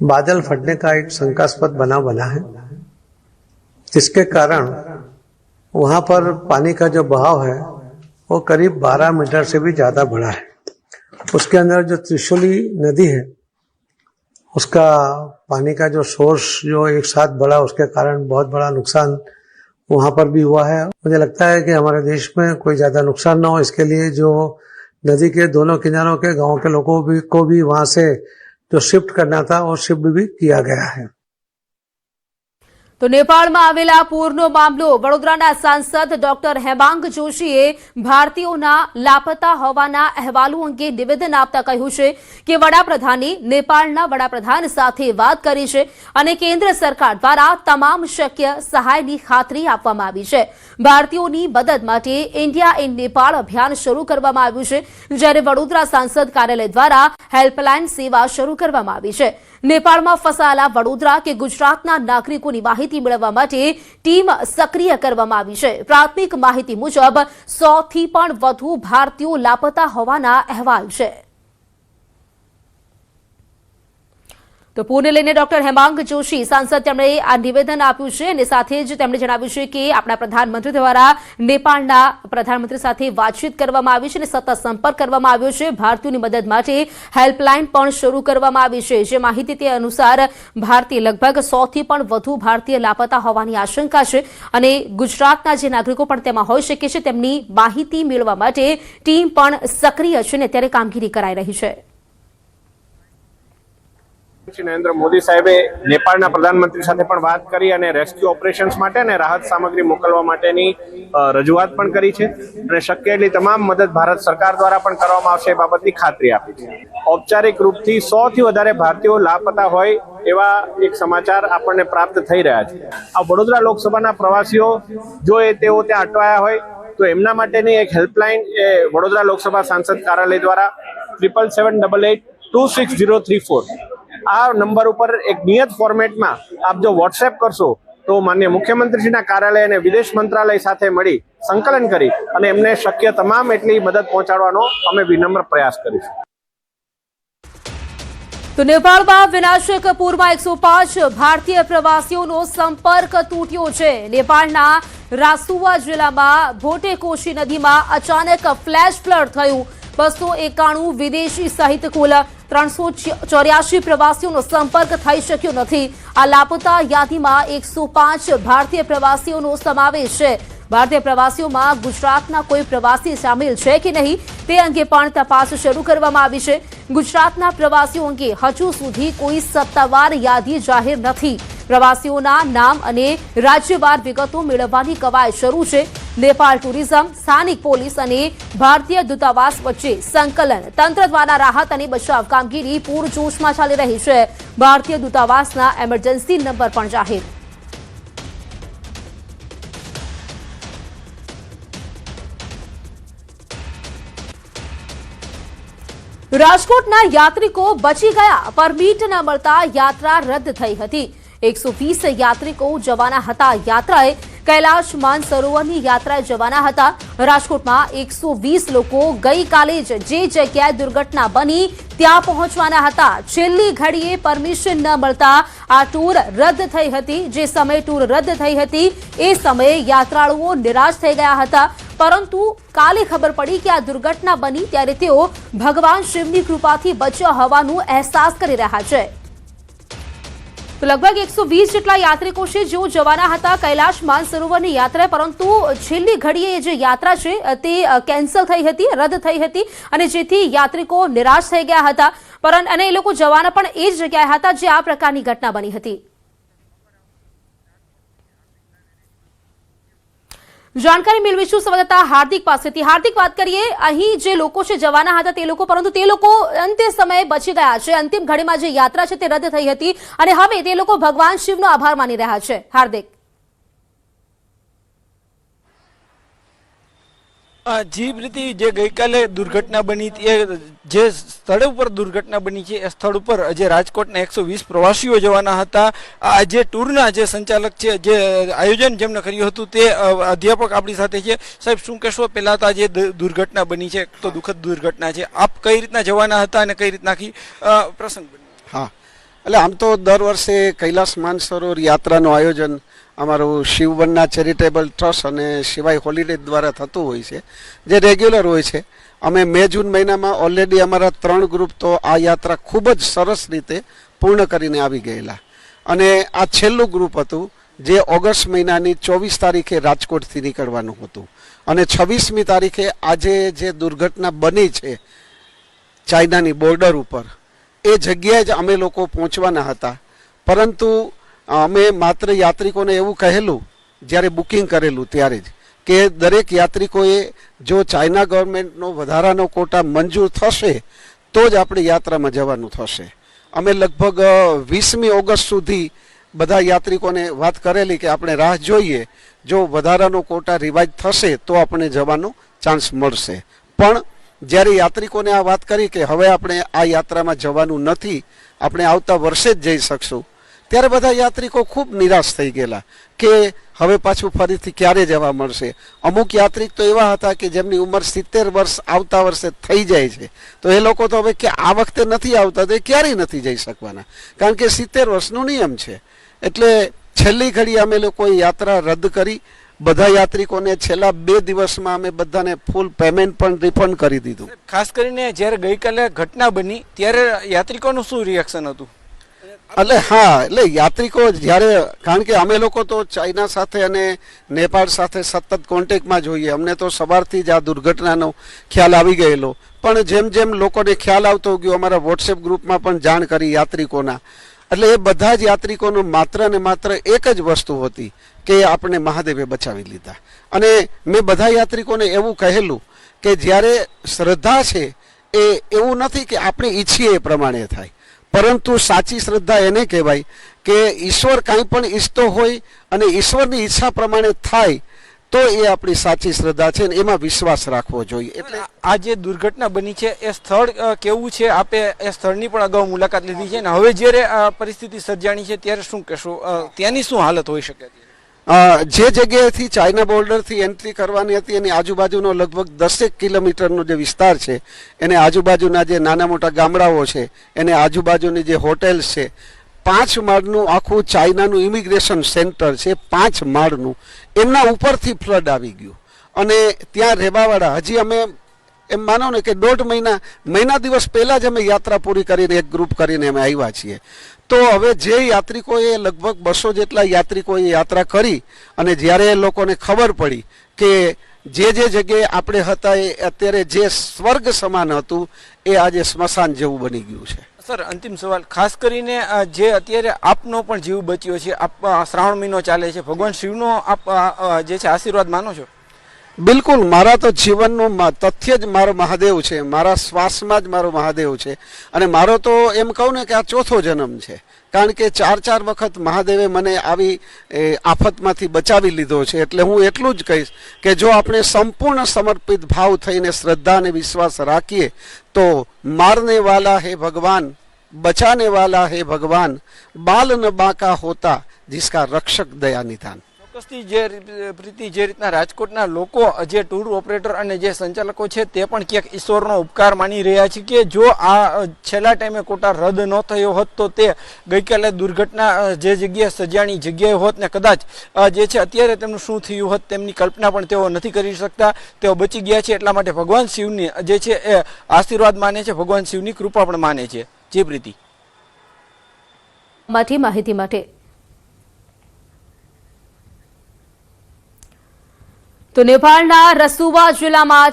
बादल फटने का एक शंकास्पद बनाव बना है, जिसके कारण वहां पर पानी का जो बहाव है वो करीब 12 मीटर से भी ज्यादा बढ़ा है। उसके अंदर जो त्रिशूली नदी है उसका पानी का जो सोर्स जो एक साथ बढ़ा, उसके कारण बहुत बड़ा नुकसान वहां पर भी हुआ है। मुझे लगता है कि हमारे देश में कोई ज्यादा नुकसान ना हो, इसके लिए जो नदी के दोनों किनारों के गांव के लोगों को भी वहां से जो शिफ्ट करना था वो शिफ्ट भी किया गया है। तो नेपाल में आवेला पूरनो मामलो वडोदराना सांसद डॉक्टर हेमांग जोशीए भारतीयोना लापता होवाना अहेवालो अंगे निवेदन आपता कह्युं छे के वडाप्रधाने नेपाळना वडाप्रधान साथे वात करी छे अने केन्द्र सरकार द्वारा तमाम शक्य सहायनी खातरी आपवामां आवी छे। भारतीयोनी मदद माटे इंडिया इन नेपाळ अभियान शरू करवामां आव्युं छे, ज्यारे वडोदरा सांसद कार्यालय द्वारा हेल्पलाइन सेवा शरू करवामां आवी छे। नेपाळमां फसाયેલા વડોદરા કે ગુજરાતના નાગરિકોની માહિતી મેળવવા માટે ટીમ સક્રિય કરવામાં આવી છે। પ્રાથમિક માહિતી મુજબ 100 થી પણ વધુ ભારતીયો લાપતા હોવાના અહેવાલ છે। तो पूरने लईने डॉक्टर हेमांग जोशी सांसद तेमणे आ निवेदन आप्युं छे अने साथे ज तेमणे जणाव्युं छे के आपणा प्रधानमंत्री द्वारा नेपाळना प्रधानमंत्री साथे वातचीत करवामां आवी छे अने सतत संपर्क करवामां आव्यो छे। भारतीयोनी मदद माटे हेल्पलाइन पण शरू करवामां आवी छे। जे माहिती ते अनुसार भारतीय लगभग 100 थी पण वधु भारतीय लापता होवानी आशंका छे अने गुजरातना जे नागरिको पण तेमां होई शके छे तेमनी माहिती मेळववा माटे टीम पण सक्रिय छे अने त्यारे कामगीरी कराई रही छे। नरेंद्र मोदी साहेबे नेपाळना प्रधानमंत्री साथे पण वात करी अने रेस्क्यू ऑपरेशन्स माटे अने राहत सामग्री मोकलवा माटेनी रजूआत पण करी छे अने शक्य एटली तमाम मदद भारत सरकार द्वारा पण करवामां आवशे ए बाबतनी खातरी आपी छे। औपचारिक रूपथी 100 थी वधारे भारतीयो लापता होय एवा एक समाचार आपणे प्राप्त थई रह्या छे। आ वडोदरा लोकसभाना प्रवासीओ जो तेओ त्यां अटवाया होय तो एमना माटेनी एक हेल्पलाइन वडोदरा लोकसभा सांसद कार्यालय द्वारा 7778826034 आ नंबर पर एक नियत फॉर्मेट में आप जो व्हाट्सएप करशो तो माननीय मुख्यमंत्रीना कार्यालय ने विदेश मंत्रालय साथे मळी संकलन करी अने एमने शक्य तमाम एटली मदद पहोंचाडवानो अमे विनम्र प्रयास करीशुं। तो नेपाळमां विनाशक पूरमां 105 भारतीय प्रवासीओनो संपर्क तूट्यो छे। नेपाळना रासुवा जिल्लामां भोटेकोशी नदीमां अचानक फ्लेश फ्लड थयुं। 291 विदेशी सहित कुल 384 प्रवासीओनो संपर्क थई शक्यो नथी। आ लापता यादीमां 105 भारतीय प्रवासीओनो समावेश छे। भारतीय प्रवासीओमां गुजरातना कोई प्रवासी शामिल छे कि नहीं ते अंगे पण तपास शरू करवामां आवी छे। गुजरातना प्रवासीओ अंगे हजू सुधी कोई सत्तावार यादी जाहेर नथी। प्रवासीओना नाम अने राज्यवार विगतो मेळववानी कवायत शरू छे। नेपाल टूरिज्म, स्थानिक पोलीस अने भारतीय दूतावास वच्चे संकलन तंत्र द्वारा राहत अने बचाव कामगीरी पूरजोशमां चाली रही छे। भारतीय दूतावासना एमरजन्सी नंबर पण जाहेर। राजकोटना यात्रिको बची गया, परमिट न मळता यात्रा रद्द थई हती। 120 यात्रिको जवाना हता यात्राए। कैलाश मानसरोवरनी यात्राए जवाना हता। राजकोटमां 120 लोको गई काले जे जग्याए दुर्घटना बनी त्यां पहोंचवाना हता। छेल्ली घड़ीए परमिशन न मळता आ टूर रद्द थई हती। जे समय टूर रद्द थई हती ए समये यात्राळुओ निराश थई गया हता, परंतु काले खबर पड़ी कि आ दुर्घटना बनी त्यारे तेओ भगवान शिवनी कृपाथी बच्या होवानुं अहेसास करी रह्या छे। तो लगभग 120 जेटला यात्रिको छे जो जवाना हता कैलाश मानसरोवरनी यात्रा, परंतु छेल्ली घड़ीए जे यात्रा छे ते केन्सल थई हती, रद्द थई हती अने जेथी यात्रिको निराश थई गया हता। परंतु अने ए लोको जवाना पण ए ज जग्याए हता जे आ प्रकारनी घटना बनी हती। जानकारी मेळवीशुं संवाददाता हार्दिक पासेथी। हार्दिक, बात करिए અહીં જે લોકો છે જવાના હતા તે લોકો, પરંતુ તે લોકો અંતે સમયે બચી ગયા છે। અંતિમ ઘડીમાં જે યાત્રા છે તે રદ થઈ હતી અને હવે તે લોકો ભગવાન શિવનો આભાર માની રહ્યા છે। હાર્દિક, जी प्रीति, जे गई काले दुर्घटना बनी जे स्थल पर दुर्घटना बनी है ए स्थल पर जे राजकोटना 120 प्रवासीओ जवाना हता। जे टूरना जे संचालक छे जे आयोजन जेमने कर्युं हतुं ते अध्यापक आपणी साथे छे। साहेब, शुं कहेशो पहेला तो जे दुर्घटना बनी है तो दुखद दुर्घटना है, आप कई रीतना जवाना हता अने कई रीतना प्रसंग बन्यो? हाँ, એટલે આમ તો દર વર્ષે કૈલાસ માનસરોવર યાત્રાનું આયોજન અમારું શિવવનના ચેરિટેબલ ટ્રસ્ટ અને શિવાય હોલિડે દ્વારા થતું હોય છે, જે રેગ્યુલર હોય છે. અમે મે જૂન મહિનામાં ઓલરેડી અમારા 3 ગ્રુપ તો આ યાત્રા ખૂબ જ સરસ રીતે પૂર્ણ કરીને આવી ગયેલા, અને આ છેલ્લું ગ્રુપ હતું જે ઓગસ્ટ મહિનાની 24 તારીખે રાજકોટથી નીકળવાનું હતું, અને 26મી તારીખે આજે જે દુર્ઘટના બની છે ચાઇનાની બોર્ડર ઉપર, એ જગ્યાએ જ અમે લોકો પહોંચવાના હતા. પરંતુ અમે માત્ર યાત્રિકોને એવું કહેલું જ્યારે બુકિંગ કરેલું ત્યારે જ કે દરેક યાત્રિકોએ જો ચાઇના ગવર્મેન્ટનો વધારાનો કોટા મંજૂર થશે તો જ આપણી યાત્રામાં જવાનું થશે. અમે લગભગ 20મી ઓગસ્ટ સુધી બધા યાત્રિકોને વાત કરેલી કે આપણે રાહ જોઈએ, જો વધારાનો કોટા રિવાઇઝ થશે તો આપણે જવાનો ચાન્સ મળશે. પણ જ્યારે યાત્રિકોને આ વાત કરી કે હવે આપણે આ યાત્રામાં જવાનું નથી, આપણે આવતા વર્ષે જ જઈ શકશું, ત્યારે બધા યાત્રિકો ખૂબ નિરાશ થઈ ગયેલા કે હવે પાછું ફરીથી ક્યારે જવા મળશે. અમુક યાત્રિક તો એવા હતા કે જેમની ઉંમર 70 વર્ષ આવતા વર્ષે થઈ જાય છે, તો એ લોકો તો હવે કે આ વખતે નથી આવતા તો એ ક્યારેય નથી જઈ શકવાના, કારણ કે 70 વર્ષનો નિયમ છે. એટલે છેલ્લી ઘડી અમે લોકોએ યાત્રા રદ કરી. બધા યાત્રિકોને છેલ્લા 2 દિવસમાં અમે બધાને ફૂલ પેમેન્ટ પણ રિફંડ કરી દીધું. ખાસ કરીને જ્યારે ગઈકાલે ઘટના બની ત્યારે યાત્રિકોનું શું રિએક્શન હતું? એટલે હા, એટલે યાત્રિકો જ્યારે, કારણ કે અમે લોકો તો ચાઇના સાથે અને નેપાળ સાથે સતત કોન્ટેક્ટમાં જોઈએ, અમને તો સવારથી જ આ દુર્ઘટનાનો ખ્યાલ આવી ગયેલો. પણ જેમ જેમ લોકોને ખ્યાલ આવતો ગયો, અમારા વોટ્સએપ ગ્રુપમાં પણ જાણ કરી યાત્રિકોના, એટલે એ બધા જ યાત્રિકોનો માત્ર ને માત્ર એક જ વસ્તુ હતી કે આપણે મહાદેવે બચાવી લીધા. અને મેં બધા યાત્રિકોને એવું કહેલું કે જ્યારે શ્રદ્ધા છે એ એવું નથી કે આપણે ઈચ્છીએ એ પ્રમાણે થાય, પરંતુ સાચી શ્રદ્ધા એને કહેવાય કે ઈશ્વર કાંઈ પણ ઈચ્છતો હોય અને ઈશ્વરની ઈચ્છા પ્રમાણે થાય તો એ આપણી સાચી શ્રદ્ધા છે, ને એમાં વિશ્વાસ રાખવો જોઈએ. એટલે આ જે દુર્ઘટના બની છે એ સ્થળ કેવું છે? આપે એ સ્થળની પણ અગાઉ મુલાકાત લીધી છે, ને હવે જ્યારે આ પરિસ્થિતિ સર્જાણી છે ત્યારે શું કહેશો? ત્યાંની શું હાલત હોઈ શકે? જે જગ્યાએથી ચાઇના બોર્ડરથી એન્ટ્રી કરવાની હતી એની આજુબાજુનો લગભગ 10 કિલોમીટરનો જે વિસ્તાર છે, એને આજુબાજુના જે નાના મોટા ગામડાઓ છે, એને આજુબાજુની જે હોટેલ્સ છે, 5 માળનું આખું ચાઇનાનું ઇમિગ્રેશન સેન્ટર છે, 5 માળનું, એમના ઉપરથી ફ્લડ આવી ગયું. અને ત્યાં રહેવાવાળા હજી અમે એમ માનો ને કે 1.5 મહિના દિવસ પહેલાં જ અમે યાત્રા પૂરી કરીને એક ગ્રુપ કરીને અમે આવ્યા છીએ. તો હવે જે યાત્રિકોએ લગભગ 200 જેટલા યાત્રિકોએ યાત્રા કરી, અને જ્યારે એ લોકોને ખબર પડી કે જે જગ્યાએ આપણે હતા એ અત્યારે જે સ્વર્ગ સમાન હતું એ આજે સ્મશાન જેવું બની ગયું છે. સર, અંતિમ સવાલ, ખાસ કરીને જે અત્યારે આપનો પણ જીવ બચ્યો છે, આપ શ્રાવણ મહિનો ચાલે છે, ભગવાન શિવનો આપ જે છે આશીર્વાદ માનો છો? બિલકુલ, મારા તો જીવનનું તથ્ય જ મારો મહાદેવ છે, મારા શ્વાસમાં જ મારો મહાદેવ છે. અને મારો તો એમ કહું ને કે આ 4થો જન્મ છે, કારણ કે 4 વખત મહાદેવે મને આવી આફતમાંથી બચાવી લીધો છે. એટલે હું એટલું જ કહીશ કે જો આપણે સંપૂર્ણ સમર્પિત ભાવ થઈને શ્રદ્ધા અને વિશ્વાસ રાખીએ તો મારને વાલા હે ભગવાન, બચાને વાલા હે ભગવાન, બાલ ન બાકા હોતા जिसका रक्षक दया निधान. ચોક્કસથી જે પ્રીતિ, જે રીતના રાજકોટના લોકો, જે ટૂર ઓપરેટર અને જે સંચાલકો છે તે પણ ક્યાંક ઈશ્વરનો ઉપકાર માની રહ્યા છે કે જો આ છેલ્લા ટાઈમે કોટા રદ ન થયો હોત તો તે ગઈકાલે દુર્ઘટના જે જગ્યાએ સજાણી જગ્યાએ હોત ને કદાચ જે છે અત્યારે તેમનું શું થયું હોત તેમની કલ્પના પણ તેઓ નથી કરી શકતા. તેઓ બચી ગયા છે, એટલા માટે ભગવાન શિવની જે છે એ આશીર્વાદ માને છે, ભગવાન શિવની કૃપા પણ માને છે. જે પ્રીતિ માહિતી માટે તો નેપાળના રસુવા જિલ્લામાં